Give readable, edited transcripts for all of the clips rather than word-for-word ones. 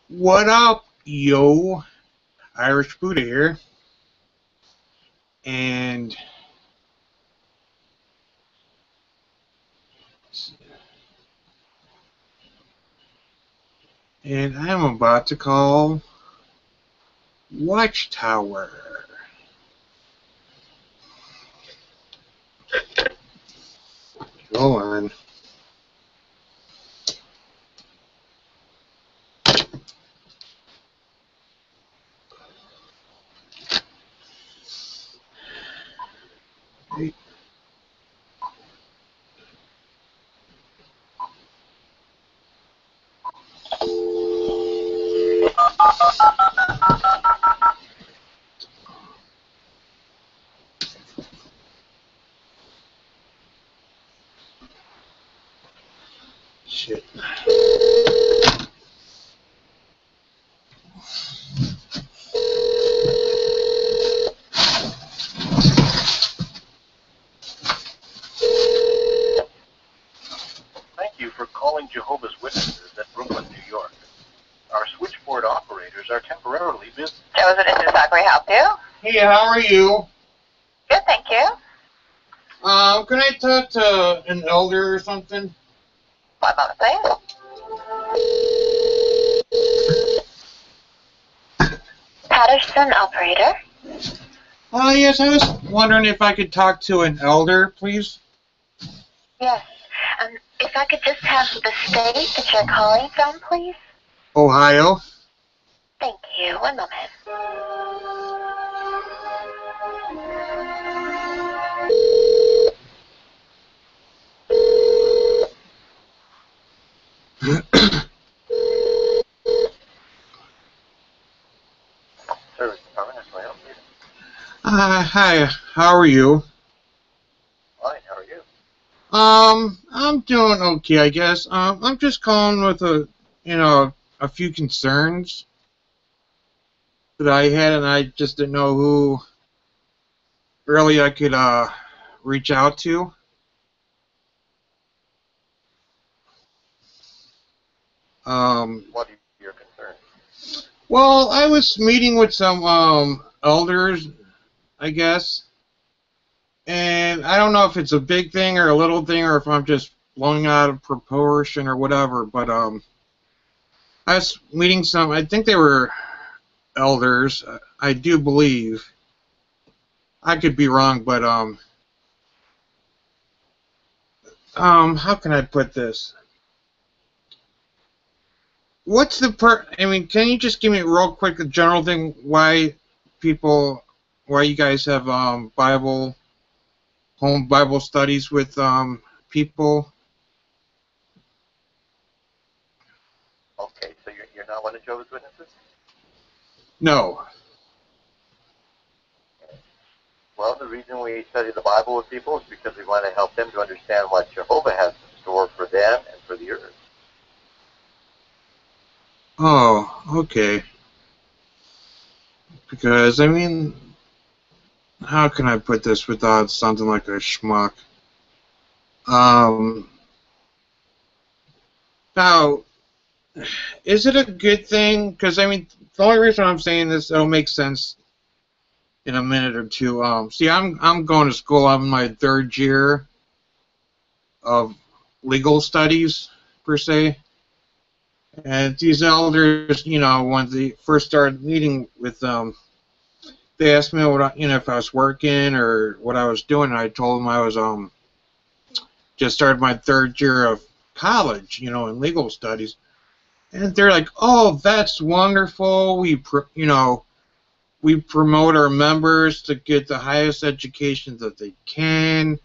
What up, yo? Irish Buddha here, and I'm about to call Watchtower. Go on. Hey. Shit. Thank you for calling Jehovah's Witnesses at Brooklyn, New York. Our switchboard operators are temporarily busy. Jehovah's Witnesses, how can we help you? Hey, how are you? Good, thank you. Can I talk to an elder or something? 1 moment, please. Patterson, operator. Yes, I was wondering if I could talk to an elder, please. Yes. If I could just have the state that you're calling from, please. Ohio. Thank you. 1 moment. Service department, how can I help you? Hi, how are you? Fine, how are you? I'm doing okay, I guess. I'm just calling with a few concerns that I had, and I just didn't know who really I could reach out to. What are your concerns? Well, I was meeting with some elders, I guess, and I don't know if it's a big thing or a little thing, or if I'm just blowing out of proportion or whatever. But I was meeting some. I think they were elders. I do believe. I could be wrong, but how can I put this? What's the I mean, can you just give me real quick a general thing why you guys have home Bible studies with people? Okay, so you're not one of Jehovah's Witnesses? No. Well, the reason we study the Bible with people is because we want to help them to understand what Jehovah has in store for them and for the earth. Oh, okay. Because I mean, how can I put this without sounding like a schmuck? Um, Now, is it a good thing? Because I mean, the only reason I'm saying this, it'll make sense in a minute or two. See, I'm going to school. I'm in my third year of legal studies per se, and these elders, when they first started meeting with them, they asked me if I was working or what I was doing. And I told them I was just started my third year of college, in legal studies, and they're like, "Oh, that's wonderful. We promote our members to get the highest education that they can."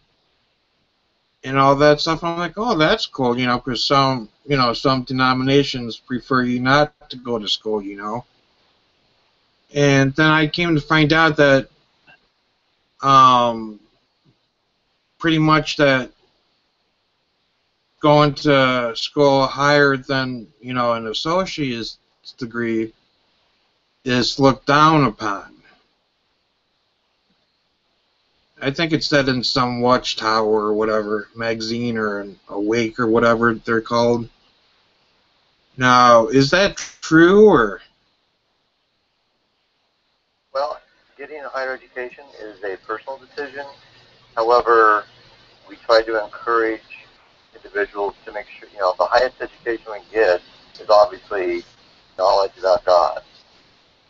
And all that stuff. I'm like, oh, that's cool, because some denominations prefer you not to go to school. And then I came to find out that um, pretty much that going to school higher than, an associate's degree is looked down upon. I think it's said in some Watchtower or whatever magazine or an Awake or whatever they're called. Now, is that true, or? Well, getting a higher education is a personal decision. However, we try to encourage individuals to make sure, the highest education we get is obviously knowledge about God,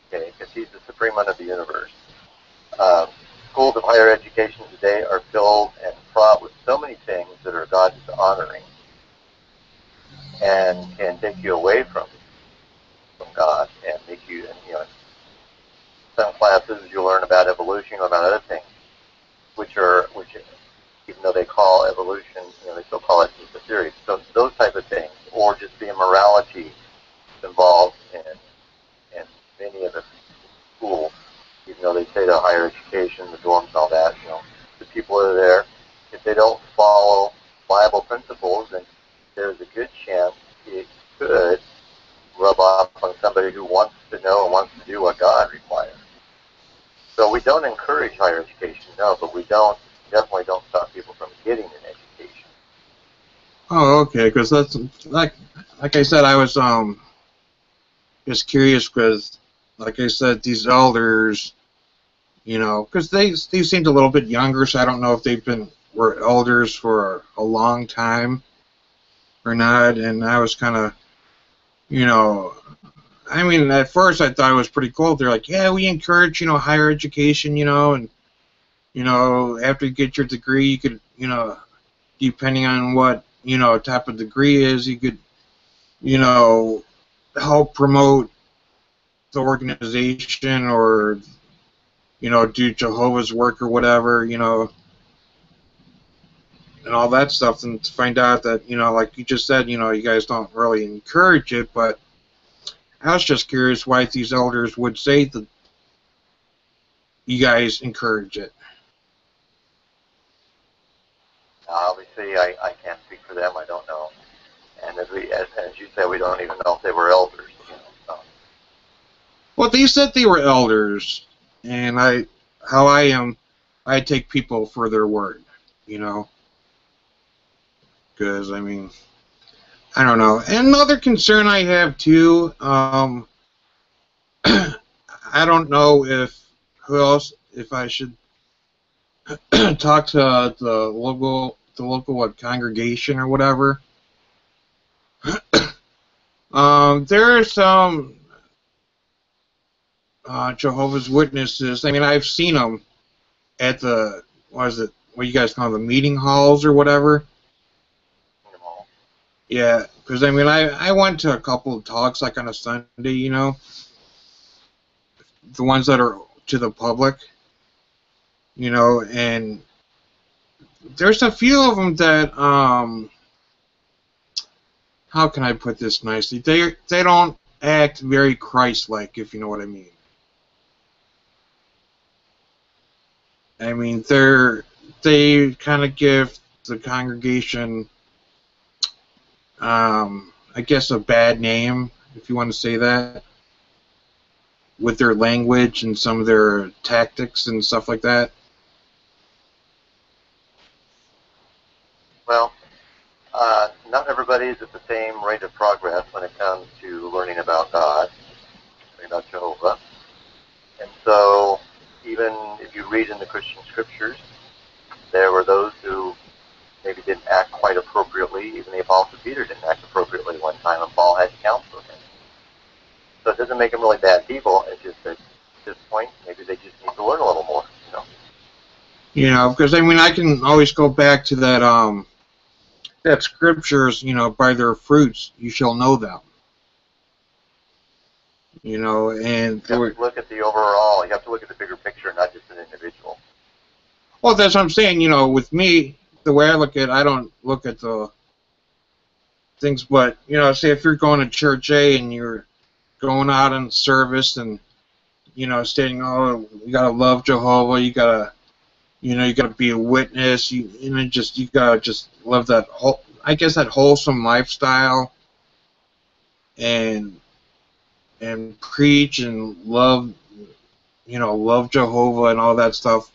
okay, because He's the supreme one of the universe. Um, Schools of higher education today are filled and fraught with so many things that are God dishonoring and can take you away from God and make you, some classes you learn about evolution or about other things, which even though they call evolution, they still call it just a theory. So those type of things, or just the immorality involved in many of the schools, even though they say the higher education, the dorms and all that, the people that are there, if they don't follow Bible principles, then there's a good chance it could rub off on somebody who wants to know and wants to do what God requires. So we don't encourage higher education, no, but we definitely don't stop people from getting an education. Oh, okay, because that's like I said, I was just curious because, like I said, these elders, because they seemed a little bit younger, so I don't know if were elders for a long time or not, and I was kind of, I mean, at first I thought it was pretty cool. They're like, yeah, we encourage, higher education, and, after you get your degree, you could, depending on what, type of degree is, you could, help promote the organization or, do Jehovah's work or whatever, and all that stuff, and to find out that, like you just said, you guys don't really encourage it, but I was just curious why these elders would say that you guys encourage it. Obviously, I can't speak for them. I don't know. And as you said, we don't even know if they were elders. So. Well, they said they were elders, and how I am, I take people for their word, because, I mean, I don't know. And another concern I have, too, I don't know if I should talk to the local congregation or whatever. There are some Jehovah's Witnesses. I mean, I've seen them at what you guys call them, the meeting halls or whatever. Yeah, because I mean, I went to a couple of talks like on a Sunday, the ones that are to the public, and there's a few of them that how can I put this nicely? They don't act very Christ-like, if you know what I mean. I mean, they kind of give the congregation, I guess, a bad name, if you want to say that, with their language and some of their tactics and stuff like that. Well, not everybody is at the same rate of progress when it comes to learning about God, learning about Jehovah. And so, even if you read in the Christian scriptures, there were those who maybe didn't act quite appropriately. Even the Apostle Peter didn't act appropriately one time, and Paul had to counsel him. So it doesn't make them really bad people. It's just that at this point, maybe they just need to learn a little more. Because I mean, I can always go back to that scriptures, by their fruits you shall know them. And you have to look at the overall. You have to look at the bigger picture, not just an individual. Well, that's what I'm saying. With me, the way I look at it, I don't look at the things, but say if you're going to church A and you're going out in service and stating, oh, you gotta love Jehovah, you gotta be a witness, you gotta just live that that wholesome lifestyle and preach and love Jehovah and all that stuff,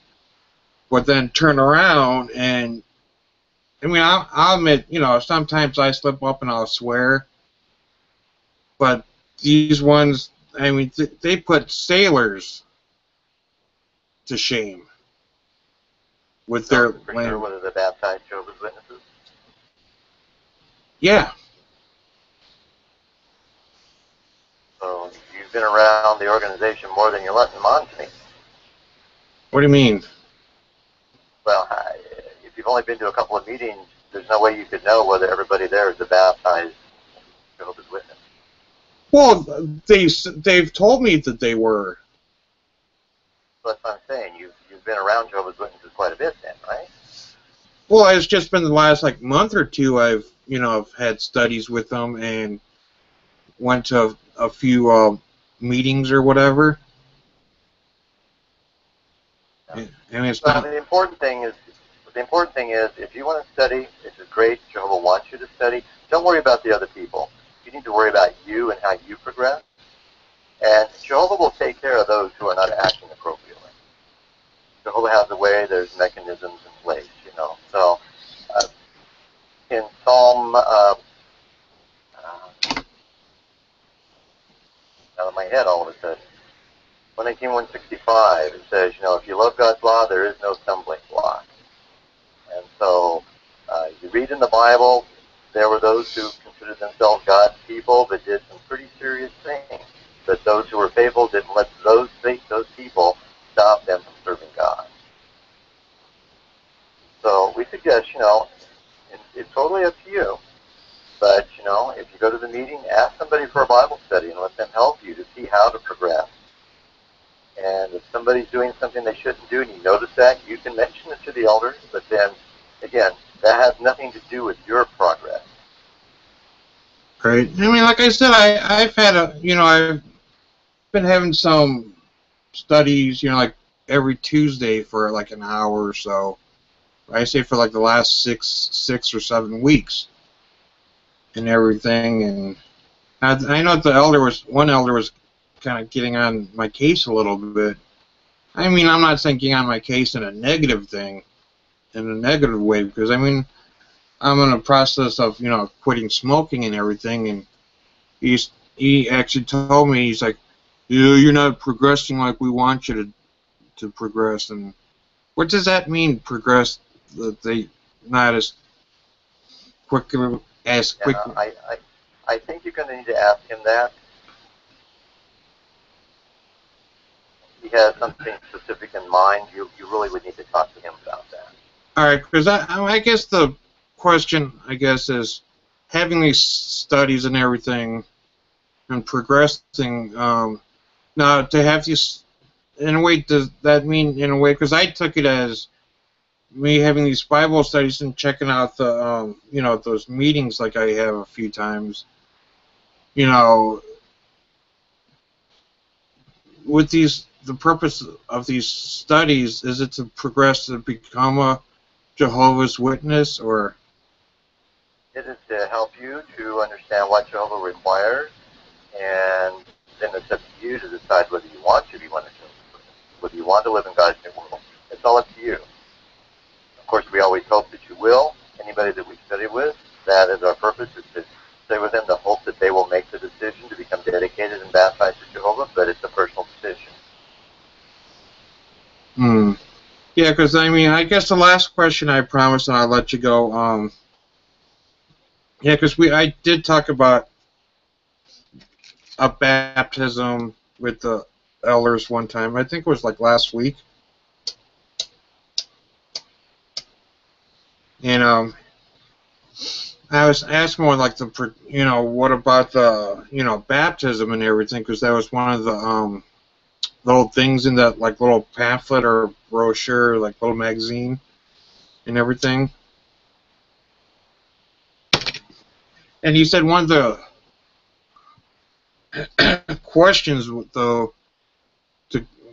but then turn around and I mean, I'll admit, sometimes I slip up and I'll swear, But these ones, I mean, they put sailors to shame with their For sure, land. whether they're baptized Jehovah's Witnesses. Yeah. So you've been around the organization more than you're letting on to me. What do you mean? Well, if you've only been to a couple of meetings, there's no way you could know whether everybody there is a baptized Jehovah's Witness. Well, they've told me that they were. So that's what I'm saying. You've been around Jehovah's Witnesses quite a bit then, right? Well, it's just been the last month or two. I've had studies with them and went to a few meetings or whatever. Yeah. I mean, it's So not. the important thing is, if you want to study, it's great. Jehovah wants you to study. Don't worry about the other people. You need to worry about you and how you progress. And Jehovah will take care of those who are not acting appropriately. Jehovah has a way. There's mechanisms in place, So in Psalm, out of my head all of a sudden, 119:165, it says, if you love God's law, there is no stumbling block. And so you read in the Bible, there were those who considered themselves God's people but did some pretty serious things. But those who were faithful didn't let those people stop them from serving God. So we suggest, it's totally up to you. But, if you go to the meeting, ask somebody for a Bible study and let them help you to see how to progress. And if somebody's doing something they shouldn't do and you notice that, you can mention it to the elders. But then, again, that has nothing to do with your progress. Right. I mean, like I said, I've had I've been having some studies, like every Tuesday for an hour or so. I say for the last six or 7 weeks and everything. And I know one elder was kind of getting on my case a little bit. I mean, I'm not saying getting on my case in a negative way, because I mean, I'm in a process of quitting smoking and everything, and he actually told me, he's like, you're not progressing like we want you to progress. And what does that mean, progress? That they not as quickly as quick. I think you're going to need to ask him that. He has something specific in mind. You really would need to talk to him about that. All right, because I guess the question, is having these studies and everything and progressing. Now, to have these, in a way, does that mean, in a way, because I took it as me having these Bible studies and checking out the, those meetings like I have a few times, with the purpose of these studies, is it to progress to become a Jehovah's Witness, or? It is to help you to understand what Jehovah requires, and then it's up to you to decide whether you want to be one of Jehovah's Witnesses, whether you want to live in God's new world. It's all up to you. Of course, we always hope that you will. Anybody that we study with, that is our purpose, is to stay with them, the hope that they will make the decision to become dedicated and baptized to Jehovah, but it's a personal decision. Yeah, because I mean, I guess the last question, I promise, and I'll let you go. Yeah, because I did talk about a baptism with the elders one time. I think it was last week. And I was asking more what about the baptism and everything, because that was one of the little things in that little pamphlet or brochure, little magazine and everything. And he said one of the questions, though,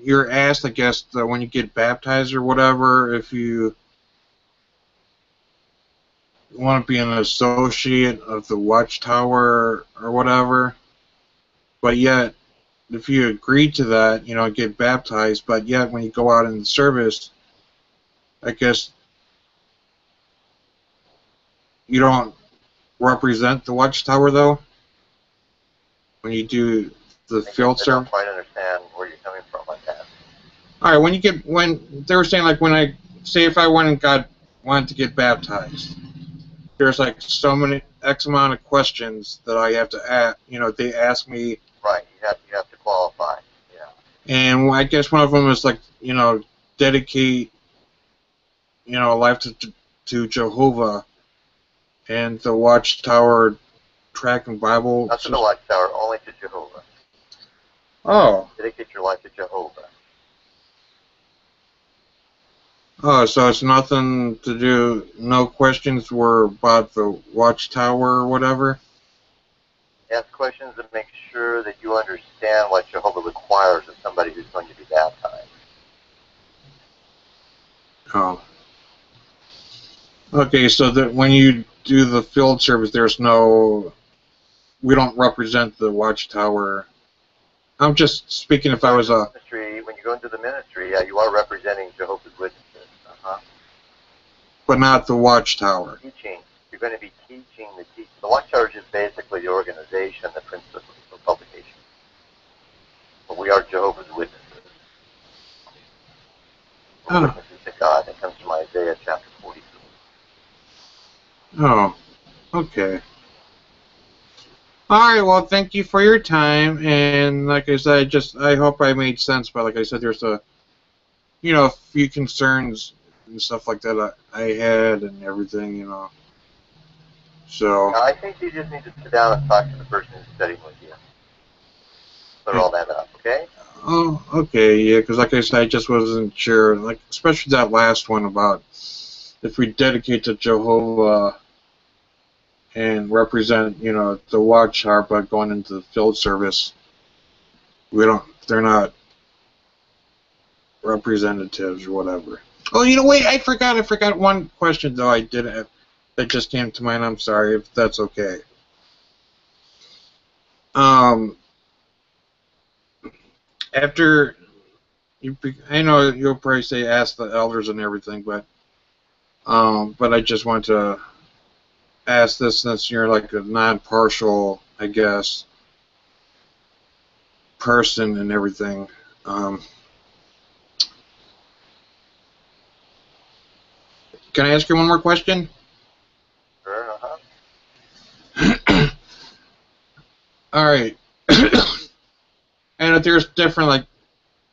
you're asked, I guess, that when you get baptized or whatever, if you want to be an associate of the Watchtower or whatever, but yet, if you agree to that, get baptized, but yet when you go out in the service, I guess you don't represent the Watchtower, though? when you do the I field guess I don't service? quite understand where you're coming from on that. All right, when they were saying like when I say if I wanted to get baptized, there's like so many X amount of questions that I have to ask. They ask me, Right, you have to qualify. Yeah. and I guess one of them is like dedicate a life to Jehovah and the Watchtower track and Bible. Not to the Watchtower, only to Jehovah. Oh. Dedicate your life to Jehovah. Oh, so it's nothing to do. No questions were about the Watchtower or whatever. Ask questions that make sure that you understand what Jehovah requires of somebody who's going to be baptized. Oh. Okay, so that when you do the field service, we don't represent the Watchtower. I'm just speaking if I was a... When you go into the ministry, yeah, you are representing Jehovah's Witnesses. But not the Watchtower. Teaching. You're going to be teaching the teaching. The Watchtower is basically the organization, the principle of publication. But we are Jehovah's Witnesses. We're witnesses to God. That comes from Isaiah chapter 42. Oh, okay. All right, well, thank you for your time, and like I said, I hope I made sense, but like I said, there's a few concerns and stuff like that I had and everything, so... I think you just need to sit down and talk to the person who's studying with you. Clear all that up, okay? Oh, okay, yeah, because like I said, I just wasn't sure, like, especially that last one about if we dedicate to Jehovah and represent, the Watchtower by going into the field service, they're not representatives or whatever. Oh, wait, I forgot one question, though, I did have, that just came to mind. I'm sorry, if that's okay. After I know you'll probably say ask the elders and everything, but I just want to ask this since you're like a non-partial, I guess, person and everything. Can I ask you one more question? Sure, All right. And if there's different like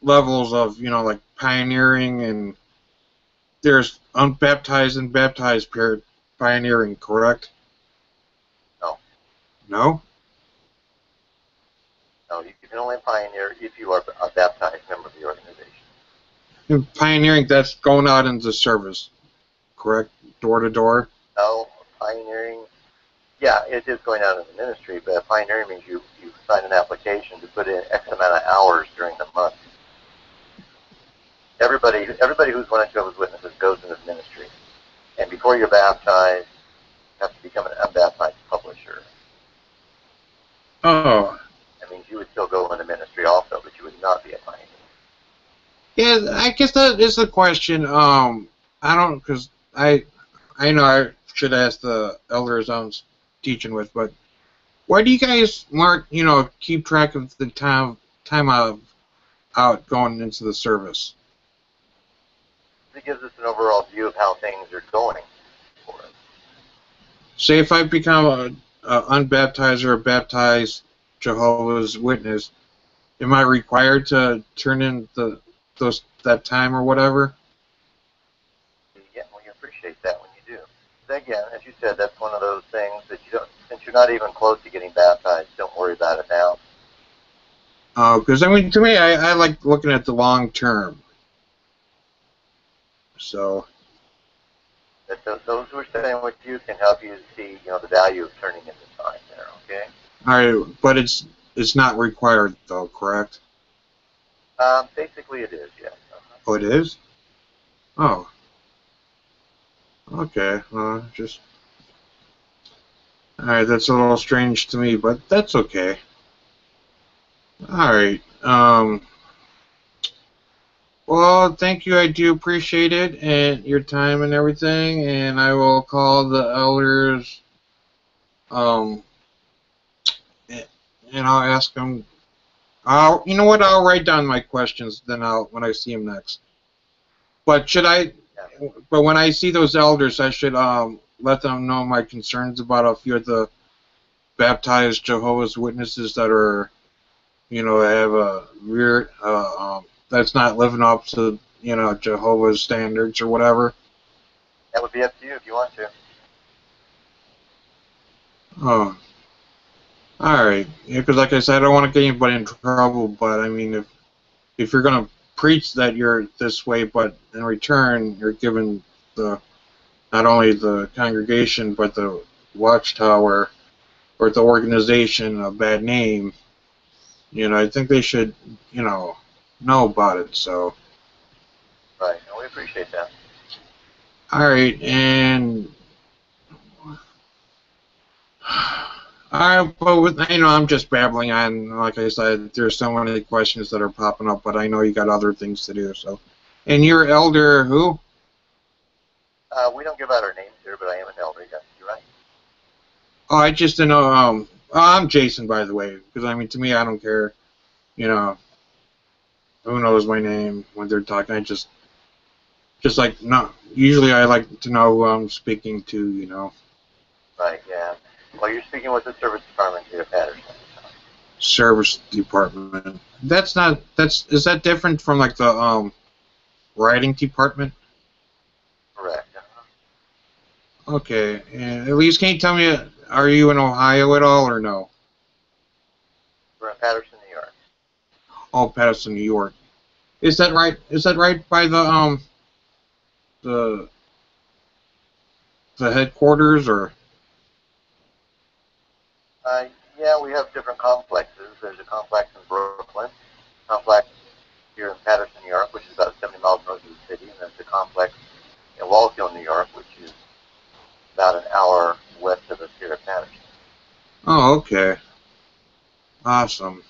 levels of like pioneering, and there's unbaptized and baptized pioneering, correct? No. No? No, you can only pioneer if you are a baptized member of the organization. And pioneering, that's going out into service, correct? Door to door? No, pioneering, yeah, it is going out in the ministry, but pioneering means you sign an application to put in X amount of hours during the month. Everybody who's one of Jehovah's Witnesses goes into the ministry. And before you're baptized, you have to become an unbaptized publisher. Oh. That means you would still go into ministry also, but you would not be a pioneer. Yeah, I guess that is the question. I don't, because I know I should ask the elders I'm teaching with, but why do you guys keep track of the time out going into the service? It gives us an overall view of how things are going for us. Say if I become a unbaptized or a baptized Jehovah's Witness, am I required to turn in that time or whatever? Yeah, well, you appreciate that when you do. But again, as you said, that's one of those things that you don't, since you're not even close to getting baptized, don't worry about it now. Because, to me, I like looking at the long term. So... Those who are studying with you can help you see, the value of turning in the time there, okay? All right, but it's not required, though, correct? Basically it is, yes. Oh, it is? Oh. Okay, just... Alright, that's a little strange to me, but that's okay. Alright, well, thank you, I do appreciate it, and your time and everything, and I will call the elders, and I'll ask him. You know what? I'll write down my questions. Then when I see him next. But should I? But when I see those elders, I should let them know my concerns about a few of the baptized Jehovah's Witnesses that are, have a weird, that's not living up to, Jehovah's standards or whatever. That would be up to you if you want to. Oh, all right. Yeah, because like I said, I don't want to get anybody in trouble. But I mean, if you're gonna preach that you're this way, but in return you're giving the not only the congregation but the watchtower or the organization a bad name, I think they should, know about it. So. Right. And we appreciate that. All right, and but I'm just babbling on. Like I said, there's so many questions that are popping up, but I know you got other things to do. So, and you're elder who? We don't give out our names here, but I am an elder. Yes, you're right. Oh, I just didn't know. I'm Jason, by the way, because I mean, to me, I don't care. Who knows my name when they're talking? I just like no. Usually, I like to know who I'm speaking to. Right. Yeah. Well, you're speaking with the service department here at Patterson. Service department. Is that different from like the writing department? Correct. Okay, and at least can you tell me, are you in Ohio at all or no? We're in Patterson, New York. Oh, Patterson, New York. Is that right? Is that right by the headquarters or? Yeah, we have different complexes. There's a complex in Brooklyn, a complex here in Patterson, New York, which is about 70 miles north of the city, and there's a complex in Wallkill, New York, which is about an hour west of us here at Patterson. Oh, okay. Awesome.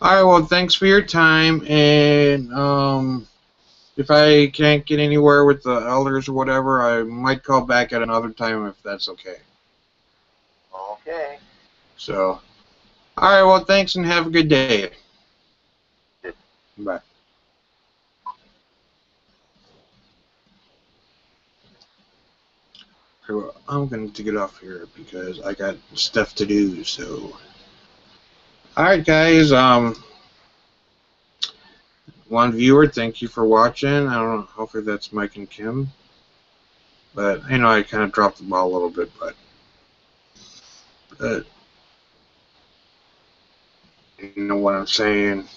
All right, well, thanks for your time, and if I can't get anywhere with the elders or whatever, I might call back at another time if that's okay. Okay. So, all right, well, thanks and have a good day. Good. Bye. Well, I'm going to get off here because I got stuff to do, so. Alright guys, one viewer, thank you for watching. I don't know, hopefully that's Mike and Kim. But, I kind of dropped the ball a little bit, but you know what I'm saying.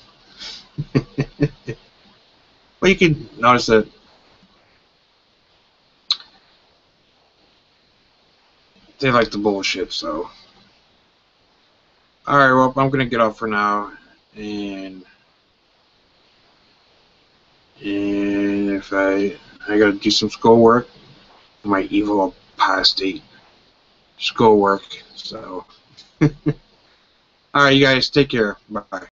Well, you can notice that they like the bullshit, so. Alright, well, I'm going to get off for now, and if I got to do some schoolwork, my evil apostate schoolwork, so. Alright, you guys, take care. Bye.